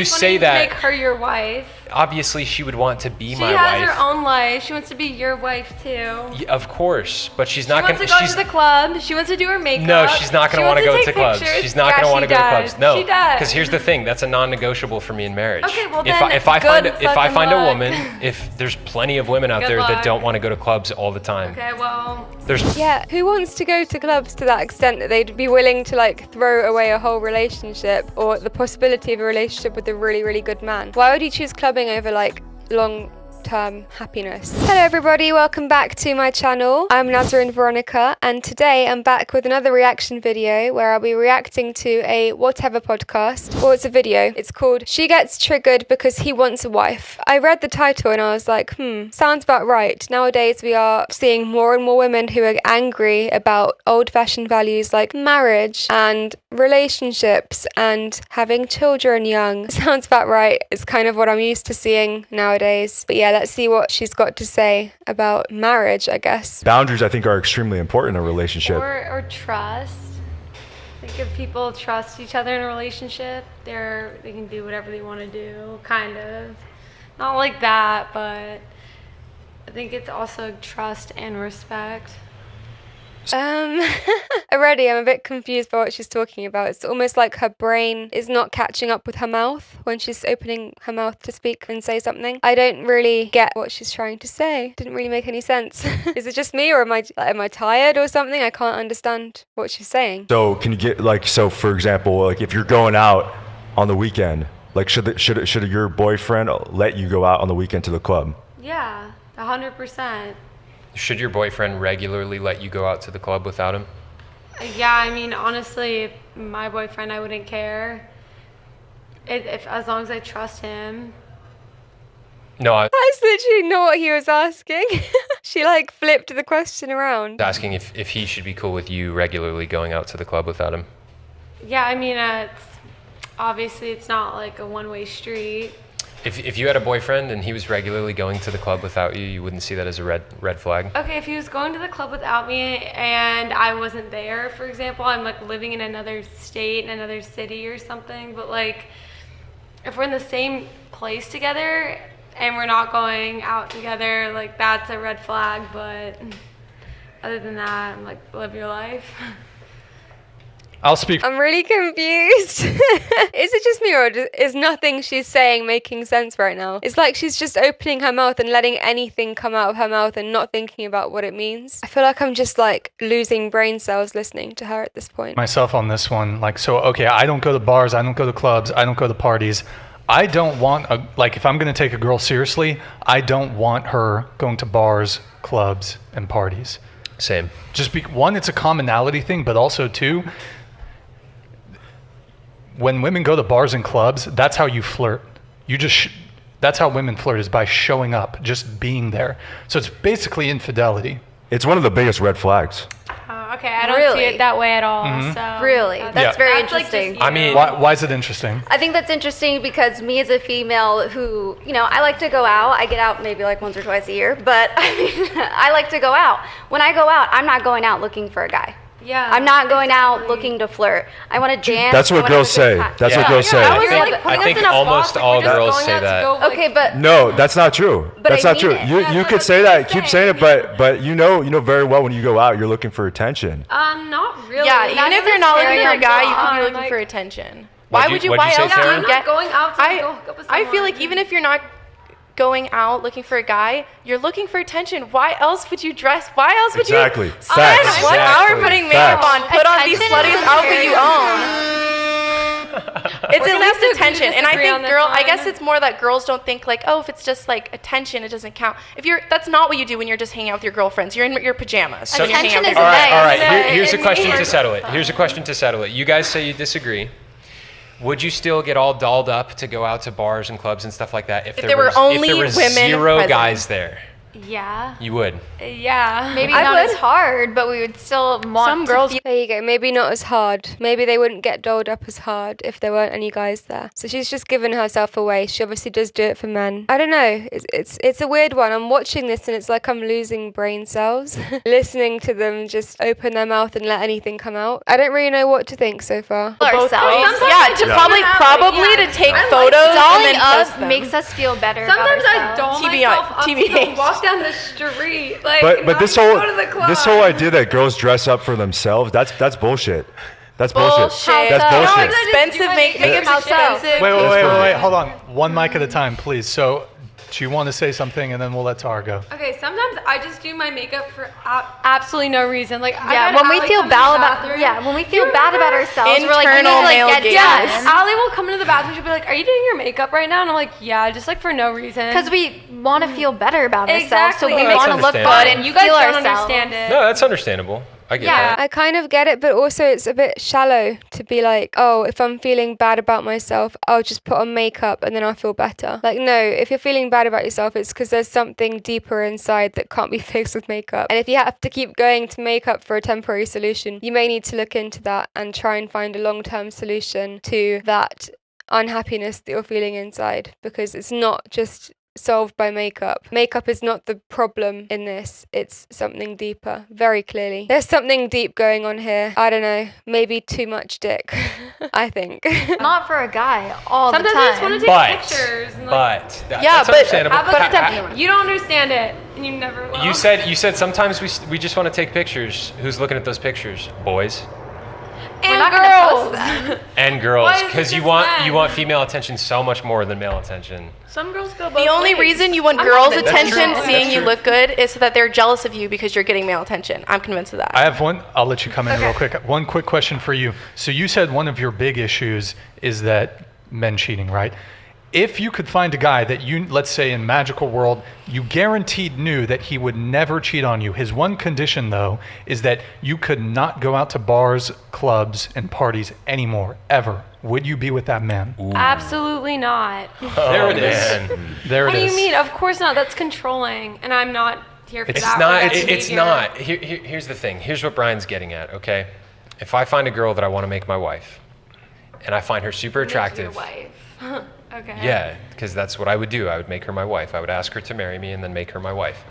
You say that. Make her your wife. Obviously, she would want to be my wife. She has her own life. She wants to be your wife too. Yeah, of course, but she's not going gonna. She wants to go to the club. She wants to do her makeup. No, she's not gonna want to go to clubs. Pictures. She's not gonna want to go to clubs. No, she does. because here's the thing. That's a non-negotiable for me in marriage. Okay, well if I find a woman, if there's plenty of women out there that don't want to go to clubs all the time. Okay, well. Yeah, who wants to go to clubs to that extent that they'd be willing to like throw away a whole relationship or the possibility of a relationship with a really, really good man? Why would you choose clubbing over like long-term happiness? Hello everybody, welcome back to my channel. I'm Nazarene Veronica and today I'm back with another reaction video where I'll be reacting to a whatever podcast. Well, it's a video. It's called She Gets Triggered Because He Wants a Wife. I read the title and I was like, sounds about right. Nowadays we are seeing more and more women who are angry about old-fashioned values like marriage and relationships and having children young. Sounds about right. It's kind of what I'm used to seeing nowadays. But yeah, let's see what she's got to say about marriage, I guess. Boundaries, I think, are extremely important in a relationship. Or trust. I think if people trust each other in a relationship, they can do whatever they want to do, kind of. Not like that, but I think it's also trust and respect. Already I'm a bit confused by what she's talking about. It's almost like her brain is not catching up with her mouth when she's opening her mouth to speak and say something. I don't really get what she's trying to say. Didn't really make any sense. Is it just me or am I tired or something? I can't understand what she's saying. So can you get so for example, like if you're going out on the weekend, like should your boyfriend let you go out on the weekend to the club? Yeah, 100%. Should your boyfriend regularly let you go out to the club without him? Yeah, I mean, honestly, if my boyfriend, I wouldn't care. If as long as I trust him. No, That's literally not what he was asking. She like flipped the question around. asking if he should be cool with you regularly going out to the club without him. Yeah, I mean, obviously it's not like a one-way street. If you had a boyfriend and he was regularly going to the club without you, you wouldn't see that as a red flag? Okay, if he was going to the club without me and I wasn't there, for example, I'm like living in another state, in another city or something, but like if we're in the same place together and we're not going out together, like that's a red flag, but other than that, I'm like, live your life. I'll speak. I'm really confused. Is it just me or is nothing she's saying making sense right now? It's like she's just opening her mouth and letting anything come out of her mouth and not thinking about what it means. I feel like I'm just like losing brain cells listening to her at this point. Myself on this one, okay, I don't go to bars, I don't go to clubs, I don't go to parties. I don't want if I'm gonna take a girl seriously, I don't want her going to bars, clubs, and parties. Same. Just one, it's a commonality thing, but also two, when women go to bars and clubs, that's how you flirt. That's how women flirt, is by showing up, just being there. So it's basically infidelity. It's one of the biggest red flags. Okay, I don't see it that way at all. So Really? That's very interesting. Like I mean, why is it interesting? I think that's interesting because me as a female who, I like to go out. I get out maybe like once or twice a year, but I mean, I like to go out. When I go out, I'm not going out looking for a guy. Yeah. I'm not going out looking to flirt. I want to dance. That's what girls say. That's what girls say. I think almost all girls say that. Okay, but No, that's not true. That's not true. You could say that, keep saying it, but you know very well when you go out, you're looking for attention. Not really. Yeah, even if you're not looking for a guy, you could be looking like, for attention. What'd you say, Sarah? I'm not going out to go hook up with I feel someone. like even if you're not going out looking for a guy, you're looking for attention. Why else would you dress? Why else would Exactly. you Facts. spend 1 hour putting makeup on, put on the sluttiest outfit you own? It's at least attention. And I think I guess it's more that girls don't think like, oh, if it's just like attention, it doesn't count. That's not what you do when you're just hanging out with your girlfriends. You're in your pajamas. So when you're hanging out with attention your is all girlfriends. right. Here's a question to settle it. You guys say you disagree. Would you still get all dolled up to go out to bars and clubs and stuff like that if there were only if there was women zero present? guys there? Yeah. You would. Yeah. Maybe I not would. as hard, but we would still want Some to girls- feel There you go. Maybe not as hard. Maybe they wouldn't get dolled up as hard if there weren't any guys there. So she's just given herself away. She obviously does do it for men. I don't know. It's a weird one. I'm watching this and it's like I'm losing brain cells, listening to them just open their mouth and let anything come out. I don't really know what to think so far. Both ourselves. ways. Yeah, to probably to take photos and Dolling then up post them. makes us feel better. Sometimes about I ourselves. doll TBI myself up to TBH. go walk down the street. Like, But not this even whole go to the club. this whole idea that girls dress up for themselves, that's bullshit. That's bullshit. Bullshit. That's How so? You know how bullshit. expensive makeup's How so? expensive. Wait. Hold on. One mic at a time, please. So, do you want to say something, and then we'll let Tara go? Okay, sometimes I just do my makeup for absolutely no reason. Like, Yeah, when we feel bad about when we feel bad about ourselves, we're like, we need to Internal like male get gaze. Yes, done. Allie will come into the bathroom. She'll be like, "Are you doing your makeup right now?" And I'm like, "Yeah," just like for no reason. Because we want to feel better about ourselves, so Exactly. we That's want to look understandable. good and you guys feel don't ourselves. understand it. No, that's understandable. I get Yeah. that. I kind of get it, but also it's a bit shallow to be like, oh, if I'm feeling bad about myself, I'll just put on makeup and then I'll feel better. Like, no, if you're feeling bad about yourself, it's because there's something deeper inside that can't be fixed with makeup. And if you have to keep going to makeup for a temporary solution, you may need to look into that and try and find a long-term solution to that unhappiness that you're feeling inside, because it's not just solved by makeup. Makeup is not the problem in this. It's something deeper, very clearly. There's something deep going on here. I don't know, maybe too much dick, I think. Not for a guy all Sometimes the I just time. want to take But pictures. And like, Yeah, that's but understandable. have a good Ha- time. You don't understand it, and you never will. You said sometimes we just want to take pictures. Who's looking at those pictures? Boys and not gonna girls. post and girls, Why is it because you just want men? female attention so much more than male attention. Some girls go both The only ways. reason you want I'm girls' not That's attention true. seeing That's you true. look good is so that they're jealous of you because you're getting male attention. I'm convinced of that. I have one. I'll let you come in real quick. One quick question for you. So you said one of your big issues is that men cheating, right? If you could find a guy that you, let's say in magical world, you guaranteed knew that he would never cheat on you. His one condition though is that you could not go out to bars, clubs, and parties anymore, ever. Would you be with that man? Absolutely not. There it is. Man. There What it do is. you mean? Of course not. That's controlling, and I'm not here for It's that. not. with that It's behavior. not. Here's the thing. Here's what Brian's getting at. Okay, if I find a girl that I want to make my wife, and I find her super Make your attractive, wife. Okay. yeah, because that's what I would do. I would make her my wife. I would ask her to marry me and then make her my wife.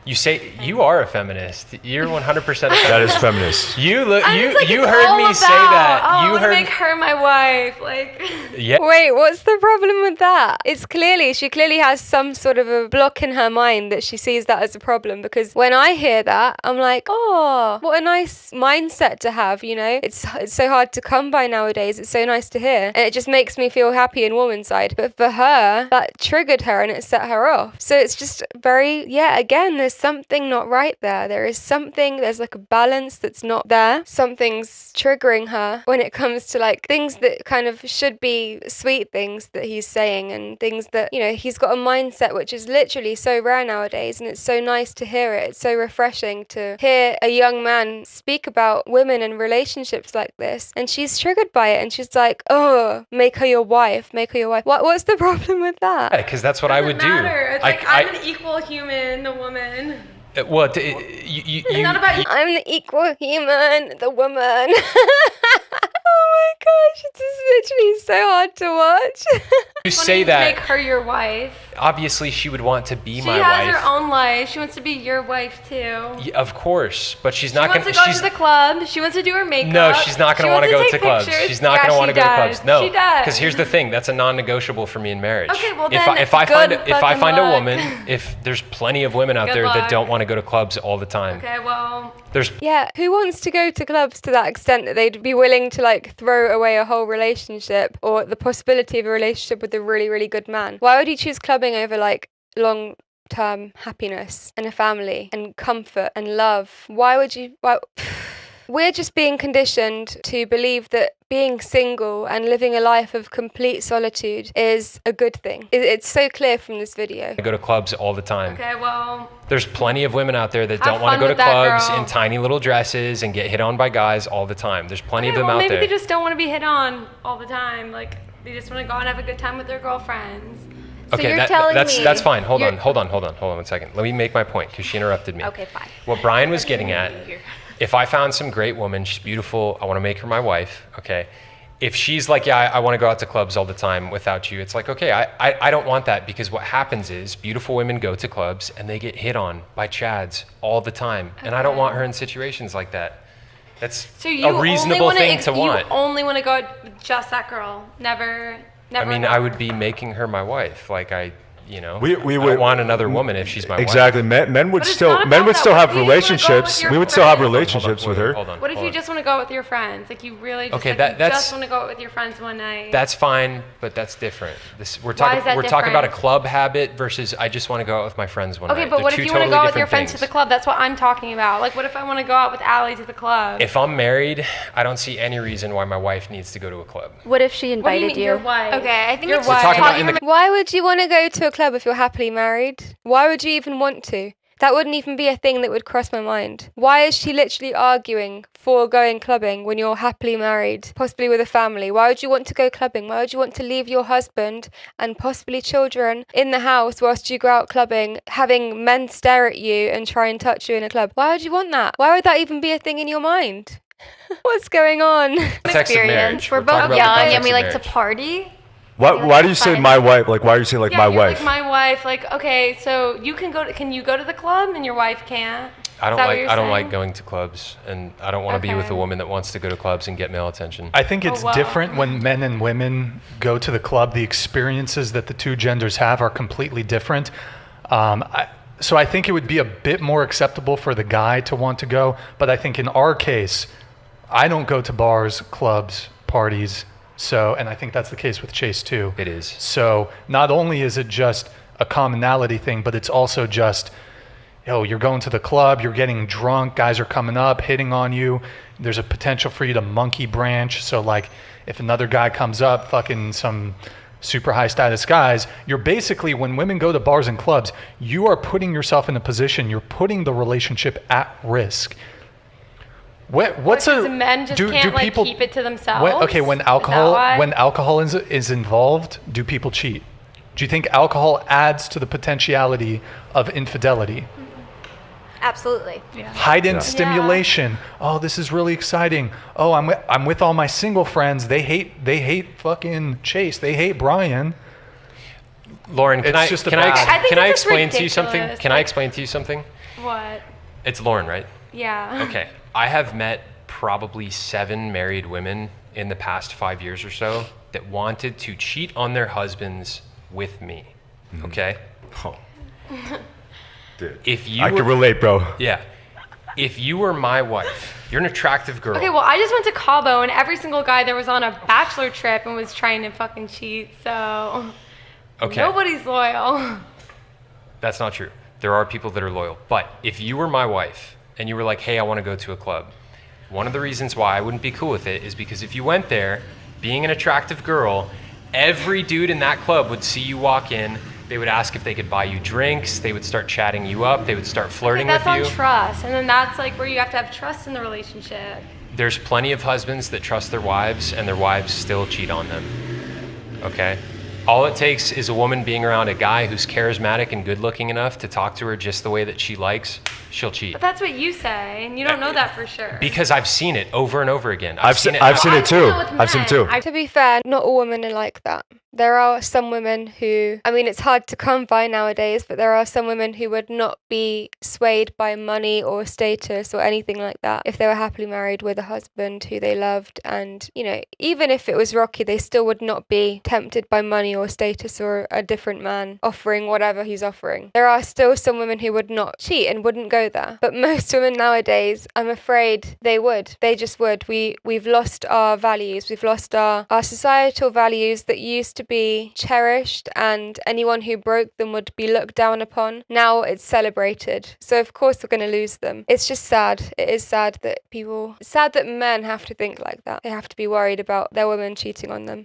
You say you are a feminist. You're 100% a feminist. That is feminist. You look. And You it's like, you it's heard all me about, say that. Oh, I You want to heard. make her my wife. Like. Yeah. Wait, what's the problem with that? She clearly has some sort of a block in her mind that she sees that as a problem, because when I hear that, I'm like, oh, what a nice mindset to have, you know? It's so hard to come by nowadays. It's so nice to hear. And it just makes me feel happy in woman's side. But for her, that triggered her and it set her off. So it's just again, there's something not right there. There's like a balance that's not there. Something's triggering her when it comes to like things that kind of should be sweet things that he's saying, and things that, you know, he's got a mindset which is literally so rare nowadays, and it's so nice to hear it. It's so refreshing to hear a young man speak about women and relationships like this, and she's triggered by it, and she's like, oh, make her your wife. What's the problem with that? Because that's what I would do. Matter. It's like I'm an equal human, the woman. Well, It's not about you. I'm the equal human, the woman. Oh my gosh, it's just literally so hard to watch. you say that. Make her your wife. Obviously, she would want to be She my has wife. her own life. She wants to be your wife too. Yeah, of course, but she's She not wants going to go to the club. She wants to do her makeup. No, she's not going She to want to go wants to take clubs. pictures. She's not Yeah, going to want she to go to does. clubs. No, She does. because here's the thing: that's a non-negotiable for me in marriage. Okay, well if then, if I find good if I fucking find a luck. woman, if there's plenty of women out Good there that luck. don't want to go to clubs all the time. Okay, well. There's Yeah, who wants to go to clubs to that extent that they'd be willing to like throw away a whole relationship or the possibility of a relationship with a really, really good man? Why would you choose clubbing over like long-term happiness and a family and comfort and love? Why would you? We're just being conditioned to believe that being single and living a life of complete solitude is a good thing. It's so clear from this video. I go to clubs all the time. Okay, well. There's plenty of women out there that Have don't want to fun go to with that clubs girl. in tiny little dresses and get hit on by guys all the time. There's plenty Okay, of them well, out maybe there. they just don't want to be hit on all the time. Like, they just want to go and have a good time with their girlfriends. Okay, you're telling me that's fine. Hold you're- on 1 second. Let me make my point because she interrupted me. Okay, fine. What Brian was getting at, if I found some great woman, she's beautiful, I want to make her my wife, okay? If she's like, yeah, I want to go out to clubs all the time without you, it's like, okay, I don't want that, because what happens is beautiful women go to clubs and they get hit on by chads all the time. And I don't want her in situations like that. That's So you a reasonable thing to want. You only want to go out with just that girl. Never. I mean, I would be making her my wife. Like we We I would don't want another woman if she's my exactly. wife. Men would But it's still not men about would that. still What have if you wanna go with relationships. your We would still have friends? relationships with her. Hold on. What if hold you on. just want to go out with your friends? Like you really just, Okay, like, that's- just want to go out with your friends one night. That's fine, but that's different. We're Why talking is that we're talking about a different? club habit versus I just want to go out with my friends one Okay, night. but They're what if two you want to totally go out with your different friends to things. the club? That's what I'm talking about. Like, what if I want to go out with Allie to the club? If I'm married, I don't see any reason why my wife needs to go to a club. What if she What do you invited mean, you? your wife? Okay, I think Your it's wife. just talking about in the Why would you want to go to a club if you're happily married? Why would you even want to? That wouldn't even be a thing that would cross my mind. Why is she literally arguing for going clubbing when you're happily married, possibly with a family? Why would you want to go clubbing? Why would you want to leave your husband and possibly children in the house whilst you go out clubbing, having men stare at you and try and touch you in a club? Why would you want that? Why would that even be a thing in your mind? What's going on? Context of marriage. We're talking both about the young context and we of like to marriage. party. Why do you say fine. my wife? Like, why are you saying like Yeah, my you're wife? like my wife. Like, okay, so you can go. Can you go to the club and your wife can't? I don't Is that what like you're I don't like saying? going to clubs, and I don't want to be with Okay. a woman that wants to go to clubs and get male attention. I think it's wow. different when men and women go to the club. The experiences that the two genders have are completely different. So I think it would be a bit more acceptable for the guy to want to go. But I think in our case, I don't go to bars, clubs, parties. So, and I think that's the case with Chase too. It is. So not only is it just a commonality thing, but it's also just, you're going to the club, you're getting drunk, guys are coming up, hitting on you. There's a potential for you to monkey branch. So like if another guy comes up, fucking some super high status guys, you're basically, when women go to bars and clubs, you are putting yourself in a position, you're putting the relationship at risk. What's Because men just can't like people keep it to themselves. when Is that alcohol why? when alcohol is involved, do people cheat? Do you think alcohol adds to the potentiality of infidelity? Absolutely. Heightened stimulation. Oh, this is really exciting. Oh, I'm with all my single friends. They hate fucking Chase. They hate Brian. Lauren, can It's I just a can I, bad- I think can I it's just explain to you something? ridiculous. Can I Like- explain to you something? What? It's Lauren, right? Yeah. Okay. I have met probably 7 married women in the past 5 years or so that wanted to cheat on their husbands with me. Okay? Oh. Dude. If you I were, can relate, bro. Yeah. If you were my wife, you're an attractive girl. Okay, well, I just went to Cabo, and every single guy there was on a Bachelor trip and was trying to fucking cheat. So Okay. nobody's loyal. That's not true. There are people that are loyal. But if you were my wife and you were like, hey, I want to go to a club, one of the reasons why I wouldn't be cool with it is because if you went there, being an attractive girl, every dude in that club would see you walk in. They would ask if they could buy you drinks. They would start chatting you up. They would start flirting That's with on you. trust, and then that's like where you have to have trust in the relationship. There's plenty of husbands that trust their wives and their wives still cheat on them. Okay? All it takes is a woman being around a guy who's charismatic and good looking enough to talk to her just the way that she likes, she'll cheat. But that's what you say, and you don't know that for sure. Because I've seen it over and over again. I've seen it too. I've seen it I've seen it too. To be fair, not all women are like that. There are some women who, I mean, it's hard to come by nowadays, but there are some women who would not be swayed by money or status or anything like that if they were happily married with a husband who they loved. And, you know, even if it was rocky, they still would not be tempted by money or status or a different man offering whatever he's offering. There are still some women who would not cheat and wouldn't go there. But most women nowadays, I'm afraid they would. They just would. We've lost our values. We've lost our societal values that used to be cherished, and anyone who broke them would be looked down upon. Now it's celebrated. So of course we're going to lose them. It's just sad. It is sad that it's sad that men have to think like that. They have to be worried about their women cheating on them.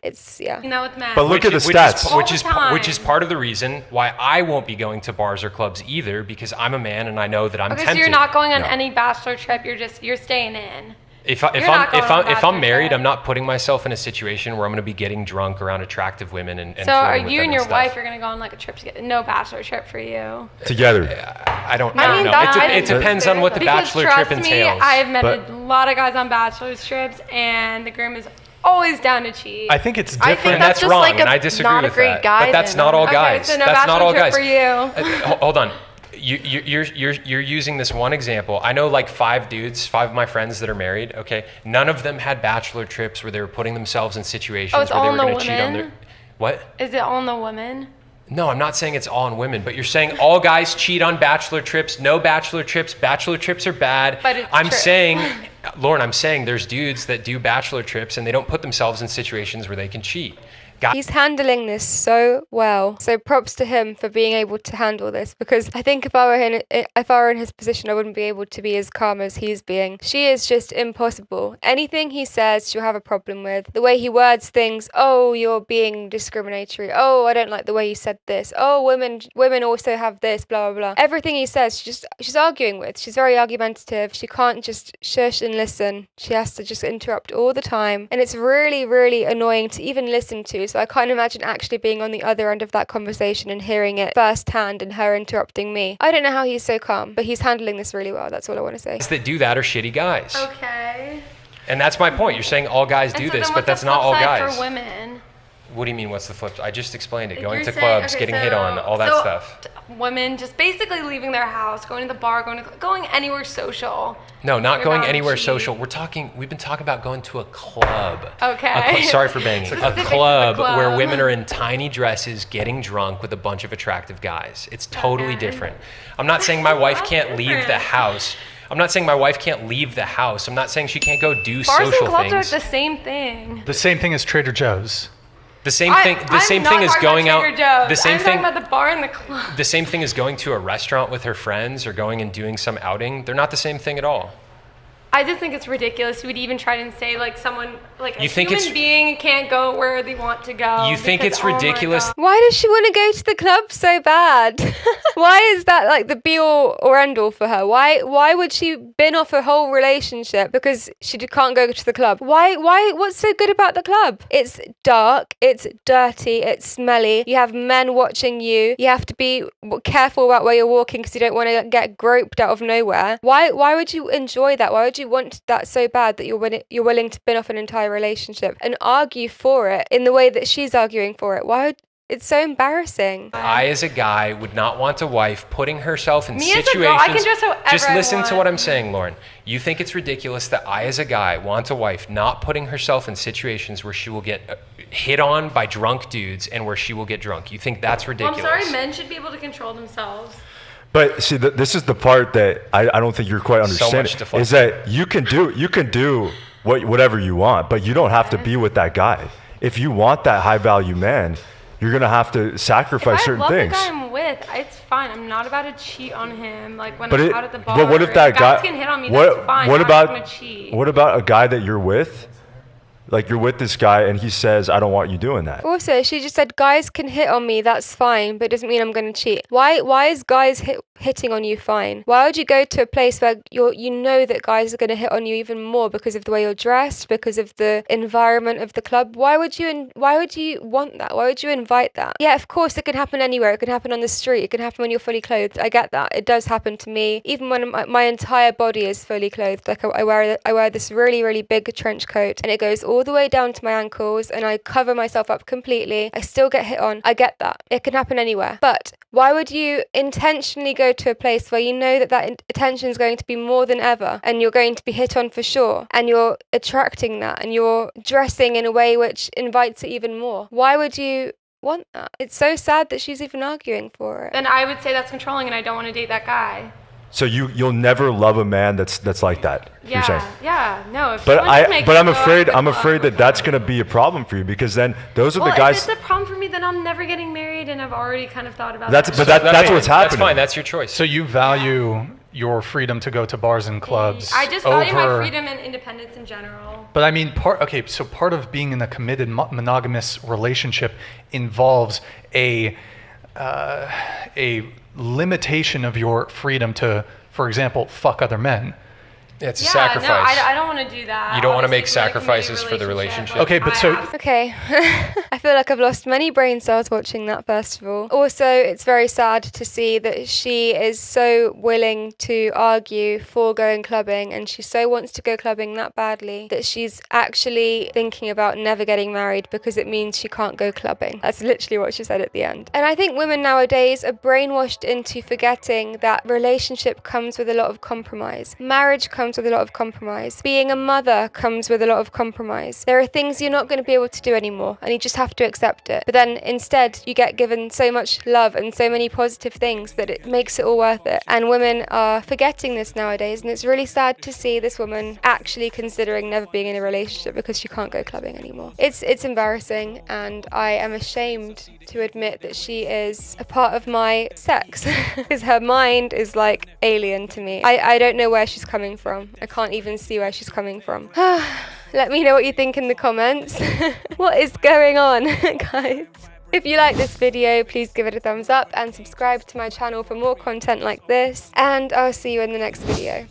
Now with men. But look at the stats. All Which the is time. part of the reason why I won't be going to bars or clubs either, because I'm a man and I know that I'm Okay, tempted. so you're not going on No. any Bachelor trip. You're staying in. If You're not going on a I'm married, bachelor I'm not putting myself in a situation where I'm going to be getting drunk around attractive women and So are flirting with you them and your stuff. wife, you're going to go on like a trip together? No bachelor trip for you. Together. I don't I mean, know. that- It depends on what the Because bachelor trust trip me, entails. I've met But- a lot of guys on bachelor's trips, and the groom is always down to cheat. I think it's I different. think and that's that's just wrong, like and a I disagree not a with great that. guy But that's then. not all Okay, guys. so no That's not all bachelor guys. trip for you. Hold on. You're using this one example. I know like 5 of my friends that are married. Okay, none of them had bachelor trips where they were putting themselves in situations Oh, it's where they all were on the going to cheat on their. women? What? Is it on the woman? No, I'm not saying it's all on women, but you're saying all guys cheat on bachelor trips. No bachelor trips. Bachelor trips are bad. But it's I'm true. saying, Lauren, I'm saying there's dudes that do bachelor trips and they don't put themselves in situations where they can cheat. He's handling this so well. So props to him for being able to handle this, because I think if I were in his position, I wouldn't be able to be as calm as he's being. She is just impossible. Anything he says, she'll have a problem with. The way he words things, oh, you're being discriminatory. Oh, I don't like the way you said this. Oh, women also have this, blah, blah, blah. Everything he says, she's arguing with. She's very argumentative. She can't just shush and listen. She has to just interrupt all the time. And it's really, really annoying to even listen to. So I can't imagine actually being on the other end of that conversation and hearing it firsthand and her interrupting me. I don't know how he's so calm, but he's handling this really well. That's all I want to say. Guys that do that are shitty guys. Okay. And that's my point. You're saying all guys do And so this, then but what's that's the not all flip side guys. for women? What do you mean, what's the flip? I just explained it. Going You're to saying- clubs, okay, getting hit on, all that so stuff. Women just basically leaving their house, going to the bar, going anywhere social. No, not You're going bound to anywhere cheat. social. We've been talking about going to a club. Okay. Sorry for banging. Specific to A the club where club. women are in tiny dresses getting drunk with a bunch of attractive guys. It's totally Okay. different. I'm not saying my wife That's can't leave the different. house. I'm not saying my wife can't leave the house. I'm not saying she can't go do Bars and social clubs things. are the same thing. The same thing as Trader Joe's. The same thing. The same thing is going out. The same I'm thing. talking about the bar and the club. The same thing as going to a restaurant with her friends or going and doing some outing. They're not the same thing at all. I just think it's ridiculous. You would even try and say like someone like a You think human it's- being can't go where they want to go. You think because, it's oh my ridiculous? God. Why does she want to go to the club so bad? Why is that like the be all or end all for her? Why would she bin off her whole relationship because she can't go to the club? Why what's so good about the club? It's dark, it's dirty, it's smelly. You have men watching you. You have to be careful about where you're walking because you don't want to get groped out of nowhere. Why would you enjoy that? Why would you want that so bad that you're willing to bin off an entire relationship and argue for it in the way that she's arguing for it? It's so embarrassing. I, as a guy, would not want a wife putting herself in Me as a situations. girl, I can dress however Just I listen to want. what I'm saying, Lauren. You think it's ridiculous that I, as a guy, want a wife not putting herself in situations where she will get hit on by drunk dudes and where she will get drunk. You think that's Well, ridiculous? I'm sorry, men should be able to control themselves. But see, this is the part that I don't think you're quite So much understanding. deflection. Is that you can do whatever you want, but you don't have to be with that guy. If you want that high value man, you're gonna have to sacrifice If I certain love things. the guy I'm with, it's fine. I'm not about to cheat on him. Like when But I'm out at the bar. but what if that guy? Guys can hit on me. what That's fine. what I'm about not gonna cheat. what about a guy that you're with? Like you're with this guy and he says, "I don't want you doing that." Also, she just said guys can hit on me, that's fine, but it doesn't mean I'm going to cheat. Why is guys hitting on you fine? Why would you go to a place where you know that guys are going to hit on you even more because of the way you're dressed, because of the environment of the club? Why would you want that? Why would you invite that? Yeah, of course it can happen anywhere. It can happen on the street. It can happen when you're fully clothed. I get that. It does happen to me. Even when my entire body is fully clothed. Like I wear this really, really big trench coat and it goes all the way down to my ankles and I cover myself up completely. I still get hit on. I get that. It can happen anywhere. But why would you intentionally go to a place where you know that attention is going to be more than ever and you're going to be hit on for sure and you're attracting that and you're dressing in a way which invites it even more? Why would you want that? It's so sad that she's even arguing for it. Then I would say that's controlling, and I don't want to date that guy. So you'll never love a man that's like that. You're saying. No. If But someone just makes me I'm go afraid out to the club, that that's going to be a problem for you because then those are well, the guys. if it's a problem for me, then I'm never getting married, and I've already kind of thought about That's that. but that's what's happening. That's fine. That's your choice. So you value your freedom to go to bars and clubs I just value my over- freedom and independence in general. But I mean, part of being in a committed monogamous relationship involves a limitation of your freedom to, for example, fuck other men. It's a Yeah, sacrifice. no, I don't want to do that. You don't want to make Obviously, like, committed sacrifices for the relationship. Okay, but so Okay, I feel like I've lost many brain cells watching that, first of all. Also, it's very sad to see that she is so willing to argue for going clubbing, and she so wants to go clubbing that badly that she's actually thinking about never getting married because it means she can't go clubbing. That's literally what she said at the end. And I think women nowadays are brainwashed into forgetting that relationship comes with a lot of compromise. Marriage comes with a lot of compromise. Being a mother comes with a lot of compromise. There are things you're not going to be able to do anymore, and you just have to accept it. But then instead, you get given so much love and so many positive things that it makes it all worth it. And women are forgetting this nowadays, and it's really sad to see this woman actually considering never being in a relationship because she can't go clubbing anymore. It's embarrassing, and I am ashamed to admit that she is a part of my sex because her mind is like alien to me. I don't know where she's coming from. I can't even see where she's coming from. Let me know what you think in the comments. What is going on, guys? If you like this video, please give it a thumbs up and subscribe to my channel for more content like this. And I'll see you in the next video.